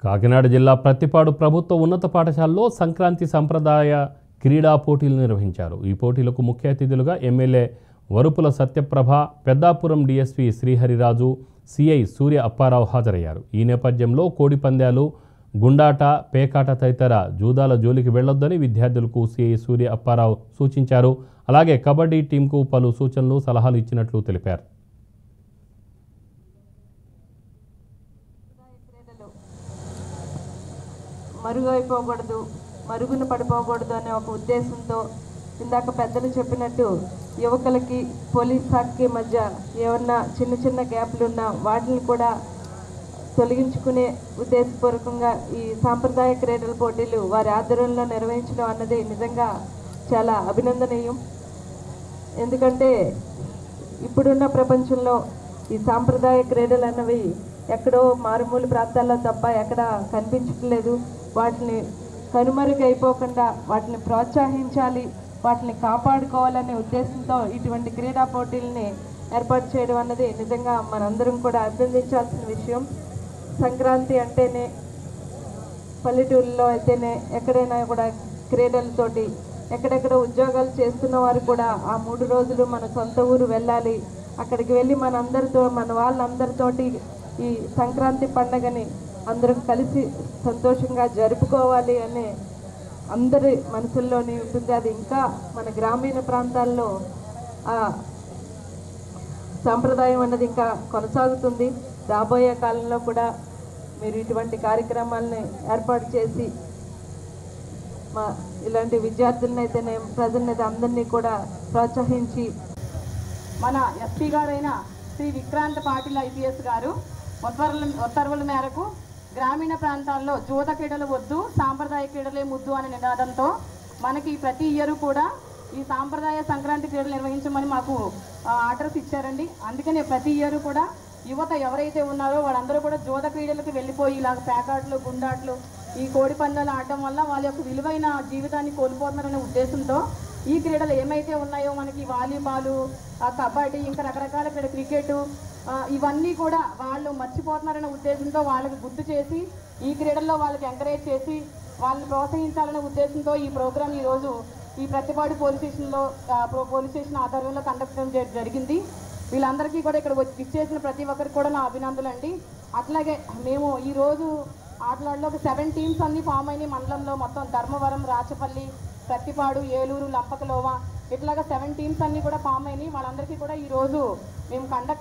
కాకినాడ జిల్లా ప్రత్తిపాడు ప్రభుత్వ ఉన్నత పాఠశాలలో సంక్రాంతి సంప్రదాయ క్రీడా పోటీలు నిర్వహించారు. ఈ పోటీలకు ముఖ్య అతిథులుగా MLA Varupula Satyaprabha, Peddapuram DSP Srihariraju, CI Surya Apparao హాజరయ్యారు. ఈ నేపథ్యంలో కోడి పందాలు, గుండాట, పేకాట తదితర జూదాల జోలికి వెళ్లొద్దని విద్యార్థులకు సిఐ సూర్య అప్పారావు సూచించారు. అలాగే కబడ్డీ టీంకు పలు సూచనలు, సలహాలు ఇచ్చినట్లు తెలిపారు. మరుగున పడిపోకూడదు అనే ఒక ఉద్దేశంతో ఇందాక పెద్దలు చెప్పినట్టు యువకులకి పోలీస్ శాఖకి మధ్య ఏమన్నా చిన్న చిన్న గ్యాప్లు ఉన్నా వాటిని కూడా తొలగించుకునే ఉద్దేశపూర్వకంగా ఈ సాంప్రదాయ క్రీడల పోటీలు వారి ఆధ్వర్యంలో నిర్వహించడం అన్నది నిజంగా చాలా అభినందనీయం. ఎందుకంటే ఇప్పుడున్న ప్రపంచంలో ఈ సాంప్రదాయ క్రీడలు అన్నవి ఎక్కడో మారుమూల ప్రాంతాల్లో తప్ప ఎక్కడ కనిపించట్లేదు. వాటిని కనుమరుగైపోకుండా వాటిని ప్రోత్సహించాలి, వాటిని కాపాడుకోవాలనే ఉద్దేశంతో ఇటువంటి క్రీడా పోటీలని ఏర్పాటు చేయడం అన్నది నిజంగా మనందరం కూడా అభినందించాల్సిన విషయం. సంక్రాంతి అంటేనే పల్లెటూళ్ళలో అయితేనే ఎక్కడైనా కూడా క్రీడలతోటి ఎక్కడెక్కడ ఉద్యోగాలు చేస్తున్న వారు కూడా ఆ 3 రోజులు మన సొంత ఊరు వెళ్ళాలి, అక్కడికి వెళ్ళి మన వాళ్ళందరితోటి ఈ సంక్రాంతి పండుగని అందరం కలిసి సంతోషంగా జరుపుకోవాలి అనే అందరి మనసుల్లోనే ఉంటుంది. అది ఇంకా మన గ్రామీణ ప్రాంతాల్లో ఆ సాంప్రదాయం అన్నది ఇంకా కొనసాగుతుంది. రాబోయే కాలంలో కూడా మీరు ఇటువంటి కార్యక్రమాలని ఏర్పాటు చేసి ఇలాంటి విద్యార్థులను అయితేనే ప్రజలనైతే అందరినీ కూడా ప్రోత్సహించి మన ఎస్పీ గారైన శ్రీ విక్రాంత్ పాటిల్ ఐపీఎస్ గారు ఉత్తర్వుల మేరకు గ్రామీణ ప్రాంతాల్లో జూద క్రీడలు వద్దు, సాంప్రదాయ క్రీడలే ముద్దు అనే నినాదంతో మనకి ప్రతి ఇయర్ కూడా ఈ సాంప్రదాయ సంక్రాంతి క్రీడలు నిర్వహించమని మాకు ఆర్డర్స్ ఇచ్చారండి. అందుకనే ప్రతి ఇయర్ కూడా యువత ఎవరైతే ఉన్నారో వాళ్ళందరూ కూడా జూద క్రీడలకు వెళ్ళిపోయి ఇలాగ పేకాట్లు, గుండాట్లు, ఈ కోడి పందాలు ఆడటం వల్ల వాళ్ళ యొక్క విలువైన జీవితాన్ని కోల్పోతున్నారనే ఉద్దేశంతో ఈ క్రీడలు ఏమైతే ఉన్నాయో మనకి వాలీబాలు, కబడ్డీ, ఇంకా రకరకాల క్రికెట్, ఇవన్నీ కూడా వాళ్ళు మర్చిపోతున్నారనే ఉద్దేశంతో వాళ్ళకి గుర్తు చేసి ఈ క్రీడల్లో వాళ్ళకి ఎంకరేజ్ చేసి వాళ్ళని ప్రోత్సహించాలనే ఉద్దేశంతో ఈ ప్రోగ్రాం ఈరోజు ఈ ప్రత్తిపాడు పోలీస్ స్టేషన్ ఆధ్వర్యంలో కండక్ట్ చేయడం జరిగింది. వీళ్ళందరికీ కూడా ఇక్కడ ఇచ్చేసిన ప్రతి ఒక్కరికి కూడా నా అభినందనలు అండి. అట్లాగే మేము ఈరోజు ఆటలాడలో ఒక 7 టీమ్స్ అన్ని ఫామ్ అయినాయి. మండలంలో మొత్తం ధర్మవరం, రాచపల్లి, ప్రత్తిపాడు, ఏలూరు, లంపకలోవ ఇట్లాగా 7 టీమ్స్ అన్నీ కూడా ఫామ్ అయినాయి. వాళ్ళందరికీ కూడా ఈరోజు మేము కండక్ట్